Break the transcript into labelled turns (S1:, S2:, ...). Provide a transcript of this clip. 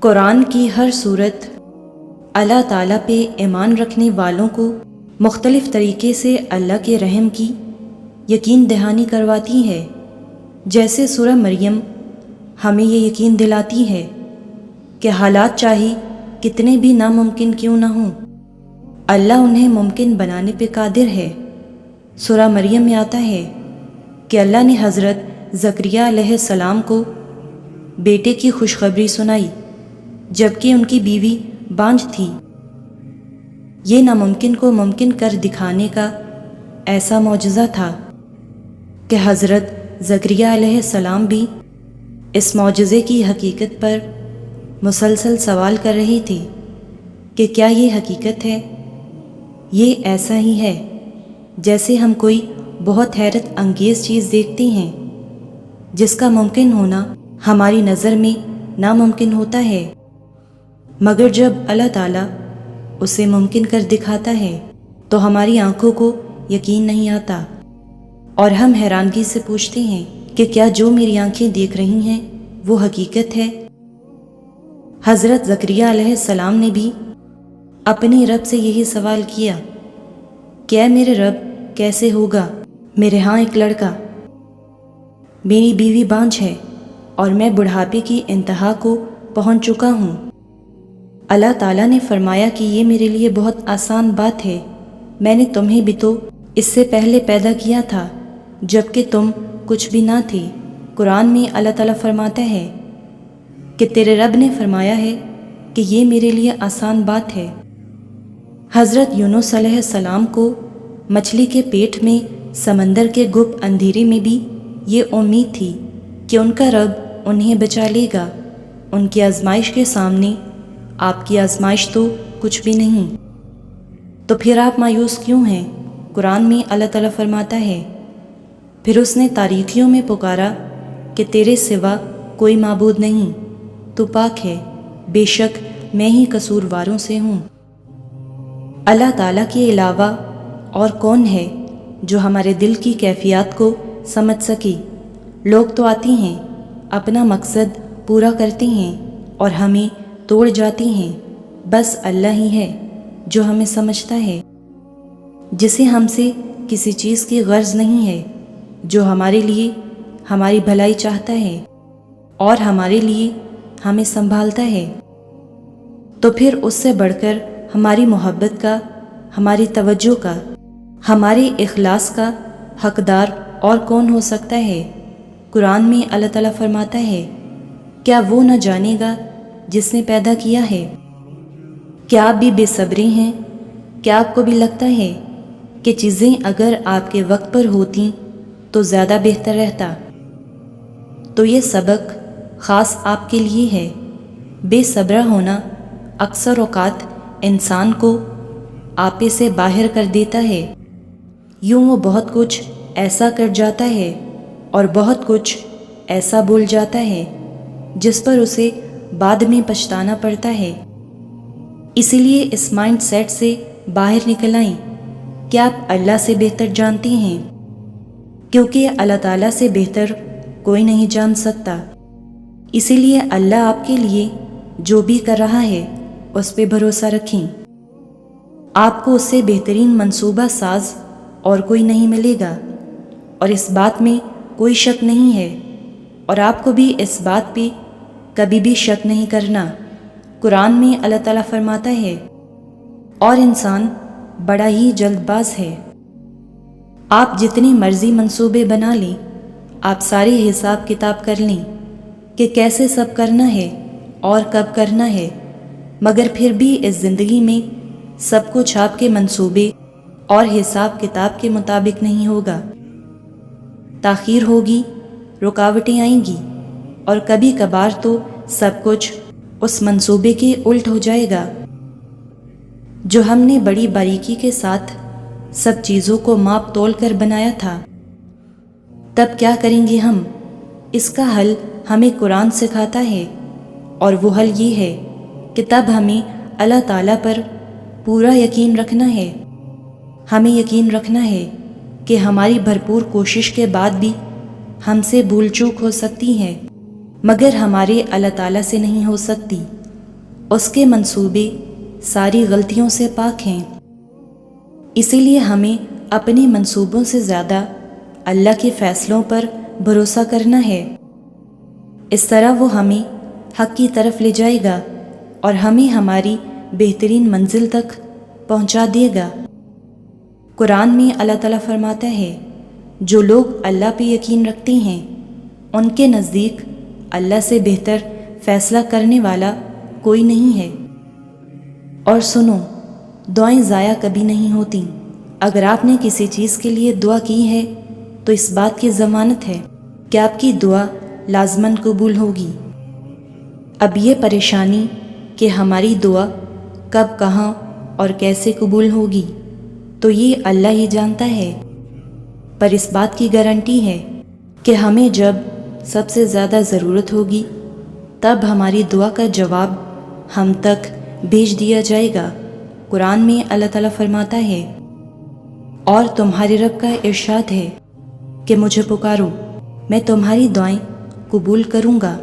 S1: قرآن کی ہر صورت اللہ تعالیٰ پہ ایمان رکھنے والوں کو مختلف طریقے سے اللہ کے رحم کی یقین دہانی کرواتی ہے۔ جیسے سورہ مریم ہمیں یہ یقین دلاتی ہے کہ حالات چاہے کتنے بھی ناممکن کیوں نہ ہوں، اللہ انہیں ممکن بنانے پہ قادر ہے۔ سورہ مریم میں آتا ہے کہ اللہ نے حضرت زکریہ علیہ السلام کو بیٹے کی خوشخبری سنائی جبکہ ان کی بیوی بانجھ تھی۔ یہ ناممکن کو ممکن کر دکھانے کا ایسا معجزہ تھا کہ حضرت زکریہ علیہ السلام بھی اس معجزے کی حقیقت پر مسلسل سوال کر رہی تھی کہ کیا یہ حقیقت ہے؟ یہ ایسا ہی ہے جیسے ہم کوئی بہت حیرت انگیز چیز دیکھتے ہیں جس کا ممکن ہونا ہماری نظر میں ناممکن ہوتا ہے، مگر جب اللہ تعالیٰ اسے ممکن کر دکھاتا ہے تو ہماری آنکھوں کو یقین نہیں آتا اور ہم حیرانگی سے پوچھتے ہیں کہ کیا جو میری آنکھیں دیکھ رہی ہیں وہ حقیقت ہے؟ حضرت زکریہ علیہ السلام نے بھی اپنے رب سے یہی سوال کیا کہ اے میرے رب، کیسے ہوگا؟ میرے ہاں ایک لڑکا، میری بیوی بانجھ ہے اور میں بڑھاپے کی انتہا کو پہنچ چکا ہوں۔ اللہ تعالیٰ نے فرمایا کہ یہ میرے لیے بہت آسان بات ہے، میں نے تمہیں بھی تو اس سے پہلے پیدا کیا تھا جبکہ تم کچھ بھی نہ تھے۔ قرآن میں اللہ تعالیٰ فرماتا ہے کہ تیرے رب نے فرمایا ہے کہ یہ میرے لیے آسان بات ہے۔ حضرت یونس علیہ السلام کو مچھلی کے پیٹ میں سمندر کے گپ اندھیرے میں بھی یہ امید تھی کہ ان کا رب انہیں بچا لے گا۔ ان کی آزمائش کے سامنے آپ کی آزمائش تو کچھ بھی نہیں، تو پھر آپ مایوس کیوں ہیں؟ قرآن میں اللہ تعالیٰ فرماتا ہے، پھر اس نے تاریکیوں میں پکارا کہ تیرے سوا کوئی معبود نہیں، تو پاک ہے، بے شک میں ہی قصورواروں سے ہوں۔ اللہ تعالیٰ کے علاوہ اور کون ہے جو ہمارے دل کی کیفیات کو سمجھ سکے؟ لوگ تو آتے ہیں، اپنا مقصد پورا کرتے ہیں اور ہمیں توڑ جاتے ہیں، بس اللہ ہی ہے جو ہمیں سمجھتا ہے، جسے ہم سے کسی چیز کی غرض نہیں ہے، جو ہمارے لیے ہماری بھلائی چاہتا ہے اور ہمارے لیے ہمیں سنبھالتا ہے۔ تو پھر اس سے بڑھ کر ہماری محبت کا، ہماری توجہ کا، ہمارے اخلاص کا حقدار اور کون ہو سکتا ہے؟ قرآن میں اللہ تعالیٰ فرماتا ہے، کیا وہ نہ جانے گا جس نے پیدا کیا ہے؟ کیا آپ بھی بے صبرے ہیں؟ کیا آپ کو بھی لگتا ہے کہ چیزیں اگر آپ کے وقت پر ہوتیں تو زیادہ بہتر رہتا؟ تو یہ سبق خاص آپ کے لیے ہے۔ بے صبرہ ہونا اکثر اوقات انسان کو آپے سے باہر کر دیتا ہے، یوں وہ بہت کچھ ایسا کر جاتا ہے اور بہت کچھ ایسا بول جاتا ہے جس پر اسے بعد میں پچھتانا پڑتا ہے۔ اسی لیے اس مائنڈ سیٹ سے باہر نکل آئیں کہ آپ اللہ سے بہتر جانتے ہیں، کیونکہ اللہ تعالیٰ سے بہتر کوئی نہیں جان سکتا۔ اسی لیے اللہ آپ کے لیے جو بھی کر رہا ہے اس پہ بھروسہ رکھیں، آپ کو اس سے بہترین منصوبہ ساز اور کوئی نہیں ملے گا، اور اس بات میں کوئی شک نہیں ہے، اور آپ کو بھی اس بات پہ کبھی بھی شک نہیں کرنا۔ قرآن میں اللہ تعالیٰ فرماتا ہے، اور انسان بڑا ہی جلد باز ہے۔ آپ جتنی مرضی منصوبے بنا لیں، آپ سارے حساب کتاب کر لیں کہ کیسے سب کرنا ہے اور کب کرنا ہے، مگر پھر بھی اس زندگی میں سب کچھ آپ کے منصوبے اور حساب کتاب کے مطابق نہیں ہوگا۔ تاخیر ہوگی، رکاوٹیں آئیں گی، اور کبھی کبھار تو سب کچھ اس منصوبے کے الٹ ہو جائے گا۔ جو ہم نے بڑی باریکی کے ساتھ سب چیزوں کو ماپ تول کر بنایا تھا، تب کیا کریں گے ہم؟ اس کا حل ہمیں قرآن سکھاتا ہے، اور وہ حل یہ ہے کہ تب ہمیں اللہ تعالیٰ پر پورا یقین رکھنا ہے۔ ہمیں یقین رکھنا ہے کہ ہماری بھرپور کوشش کے بعد بھی ہم سے بھول چوک ہو سکتی ہے، مگر ہمارے اللہ تعالیٰ سے نہیں ہو سکتی۔ اس کے منصوبے ساری غلطیوں سے پاک ہیں۔ اسی لیے ہمیں اپنے منصوبوں سے زیادہ اللہ کے فیصلوں پر بھروسہ کرنا ہے۔ اس طرح وہ ہمیں حق کی طرف لے جائے گا اور ہمیں ہماری بہترین منزل تک پہنچا دے گا۔ قرآن میں اللہ تعالیٰ فرماتا ہے، جو لوگ اللہ پہ یقین رکھتے ہیں ان کے نزدیک اللہ سے بہتر فیصلہ کرنے والا کوئی نہیں ہے۔ اور سنو، دعائیں ضائع کبھی نہیں ہوتی۔ اگر آپ نے کسی چیز کے لیے دعا کی ہے تو اس بات کی ضمانت ہے کہ آپ کی دعا لازماً قبول ہوگی۔ اب یہ پریشانی کہ ہماری دعا کب، کہاں اور کیسے قبول ہوگی تو یہ اللہ ہی جانتا ہے، پر اس بات کی گارنٹی ہے کہ ہمیں جب سب سے زیادہ ضرورت ہوگی تب ہماری دعا کا جواب ہم تک بھیج دیا جائے گا۔ قرآن میں اللہ تعالیٰ فرماتا ہے، اور تمہارے رب کا ارشاد ہے کہ مجھے پکارو، میں تمہاری دعائیں قبول کروں گا۔